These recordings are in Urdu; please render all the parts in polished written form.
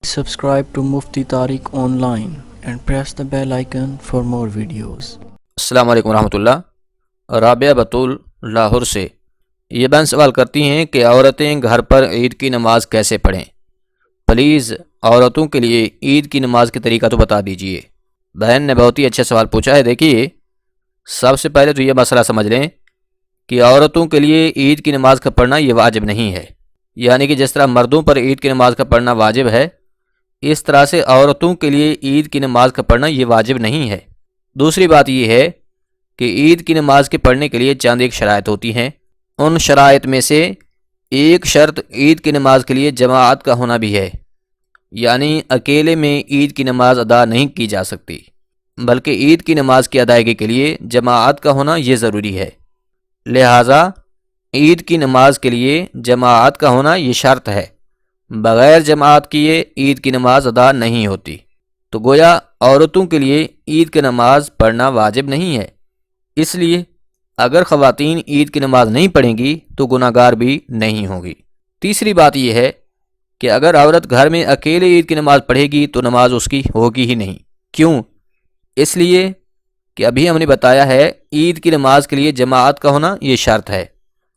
Subscribe to Mufti Tariq Online and press the bell icon for more videos. السلام علیکم ورحمۃ اللہ۔ رابعہ بطول لاہور سے یہ بہن سوال کرتی ہیں کہ عورتیں گھر پر عید کی نماز کیسے پڑھیں؟ پلیز عورتوں کے لیے عید کی نماز کا طریقہ تو بتا دیجئے۔ بہن نے بہت ہی اچھا سوال پوچھا ہے۔ دیکھیے، سب سے پہلے تو یہ مسئلہ سمجھ لیں کہ عورتوں کے لیے عید کی نماز کا پڑھنا یہ واجب نہیں ہے، یعنی کہ جس طرح مردوں پر عید کی نماز کا پڑھنا واجب ہے، اس طرح سے عورتوں کے لیے عید کی نماز کا پڑھنا یہ واجب نہیں ہے۔ دوسری بات یہ ہے کہ عید کی نماز کے پڑھنے کے لیے چند ایک شرائط ہوتی ہیں۔ ان شرائط میں سے ایک شرط عید کی نماز کے لیے جماعت کا ہونا بھی ہے، یعنی اکیلے میں عید کی نماز ادا نہیں کی جا سکتی، بلکہ عید کی نماز کی ادائیگی کے لیے جماعت کا ہونا یہ ضروری ہے۔ لہٰذا عید کی نماز کے لیے جماعت کا ہونا یہ شرط ہے، بغیر جماعت کیے عید کی نماز ادا نہیں ہوتی۔ تو گویا عورتوں کے لیے عید کی نماز پڑھنا واجب نہیں ہے، اس لیے اگر خواتین عید کی نماز نہیں پڑھیں گی تو گناہ گار بھی نہیں ہوں گی۔ تیسری بات یہ ہے کہ اگر عورت گھر میں اکیلے عید کی نماز پڑھے گی تو نماز اس کی ہوگی ہی نہیں۔ کیوں؟ اس لیے کہ ابھی ہم نے بتایا ہے عید کی نماز کے لیے جماعت کا ہونا یہ شرط ہے،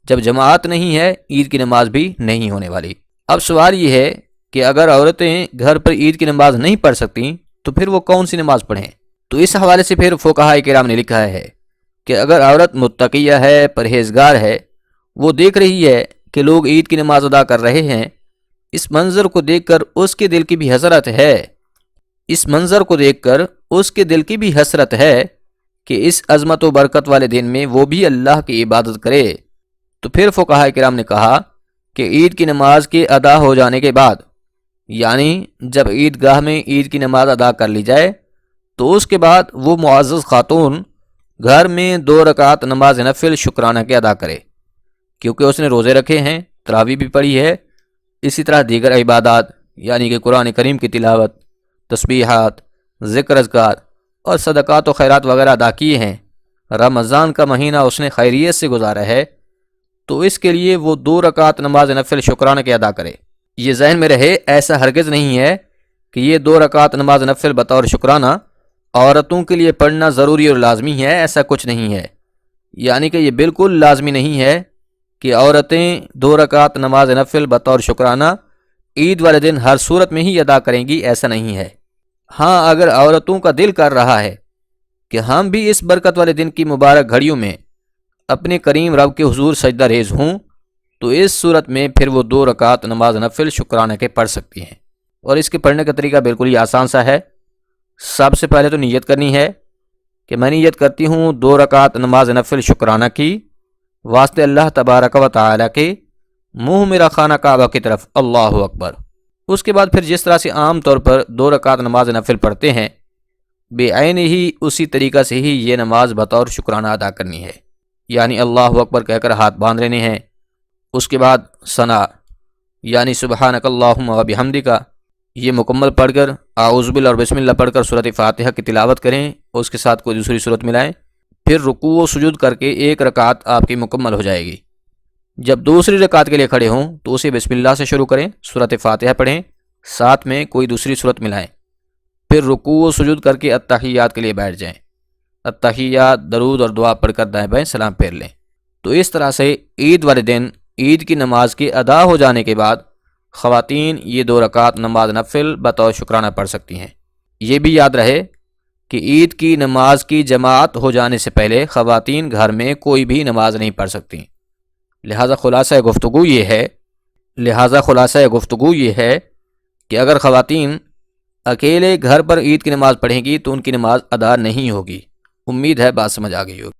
جب جماعت نہیں ہے عید کی نماز بھی نہیں ہونے والی۔ اب سوال یہ ہے کہ اگر عورتیں گھر پر عید کی نماز نہیں پڑھ سکتیں تو پھر وہ کون سی نماز پڑھیں؟ تو اس حوالے سے پھر فقہاء کرام نے لکھا ہے کہ اگر عورت متقیہ ہے، پرہیزگار ہے، وہ دیکھ رہی ہے کہ لوگ عید کی نماز ادا کر رہے ہیں، اس منظر کو دیکھ کر اس کے دل کی بھی حسرت ہے کہ اس عظمت و برکت والے دن میں وہ بھی اللہ کی عبادت کرے، تو پھر فقہاء کرام نے کہا کہ عید کی نماز کے ادا ہو جانے کے بعد، یعنی جب عید گاہ میں عید کی نماز ادا کر لی جائے تو اس کے بعد وہ معزز خاتون گھر میں 2 رکعت نماز نفل شکرانہ کے ادا کرے، کیونکہ اس نے روزے رکھے ہیں، تراویح بھی پڑھی ہے، اسی طرح دیگر عبادات یعنی کہ قرآن کریم کی تلاوت، تسبیحات، ذکر اذکار اور صدقات و خیرات وغیرہ ادا کیے ہیں۔ رمضان کا مہینہ اس نے خیریت سے گزارا ہے، تو اس کے لیے وہ 2 رکعت نماز نفل شکرانہ کے ادا کرے۔ یہ ذہن میں رہے، ایسا ہرگز نہیں ہے کہ یہ 2 رکعت نماز نفل بطور شکرانہ عورتوں کے لیے پڑھنا ضروری اور لازمی ہے، ایسا کچھ نہیں ہے، یعنی کہ یہ بالکل لازمی نہیں ہے کہ عورتیں 2 رکعت نماز نفل بطور شکرانہ عید والے دن ہر صورت میں ہی ادا کریں گی، ایسا نہیں ہے۔ ہاں، اگر عورتوں کا دل کر رہا ہے کہ ہم بھی اس برکت والے دن کی مبارک گھڑیوں میں اپنے کریم رب کے حضور سجدہ ریز ہوں، تو اس صورت میں پھر وہ 2 رکعت نماز نفل شکرانہ کے پڑھ سکتی ہیں، اور اس کے پڑھنے کا طریقہ بالکل ہی آسان سا ہے۔ سب سے پہلے تو نیت کرنی ہے کہ میں نیت کرتی ہوں 2 رکعت نماز نفل شکرانہ کی واسطے اللہ تبارک و تعالی کے، منہ میرا خانہ کعبہ کی طرف، اللہ اکبر۔ اس کے بعد پھر جس طرح سے عام طور پر 2 رکعت نماز نفل پڑھتے ہیں، بے عین ہی اسی طریقہ سے ہی یہ نماز بطور شکرانہ ادا کرنی ہے، یعنی اللہ اکبر کہہ کر ہاتھ باندھ لینے ہیں۔ اس کے بعد ثنا یعنی سبحانک اللہم و بحمدک، یہ مکمل پڑھ کر اعوذ باللہ اور بسم اللہ پڑھ کر سورۃ فاتحہ کی تلاوت کریں، اس کے ساتھ کوئی دوسری سورت ملائیں، پھر رکوع و سجود کر کے 1 رکعت آپ کی مکمل ہو جائے گی۔ جب دوسری رکعت کے لیے کھڑے ہوں تو اسے بسم اللہ سے شروع کریں، سورۃ فاتحہ پڑھیں، ساتھ میں کوئی دوسری سورت ملائیں، پھر رکوع و سجود کر کے التحیات کے لیے بیٹھ جائیں، التحیات، درود اور دعا پڑھ کر دائیں بائیں سلام پھیر لیں۔ تو اس طرح سے عید والے دن عید کی نماز کے ادا ہو جانے کے بعد خواتین یہ 2 رکعت نماز نفل بطور شکرانہ پڑھ سکتی ہیں۔ یہ بھی یاد رہے کہ عید کی نماز کی جماعت ہو جانے سے پہلے خواتین گھر میں کوئی بھی نماز نہیں پڑھ سکتی۔ لہٰذا خلاصہ گفتگو یہ ہے کہ اگر خواتین اکیلے گھر پر عید کی نماز پڑھیں گی تو ان کی نماز ادا نہیں ہوگی۔ امید ہے بات سمجھ آ گئی ہوگی۔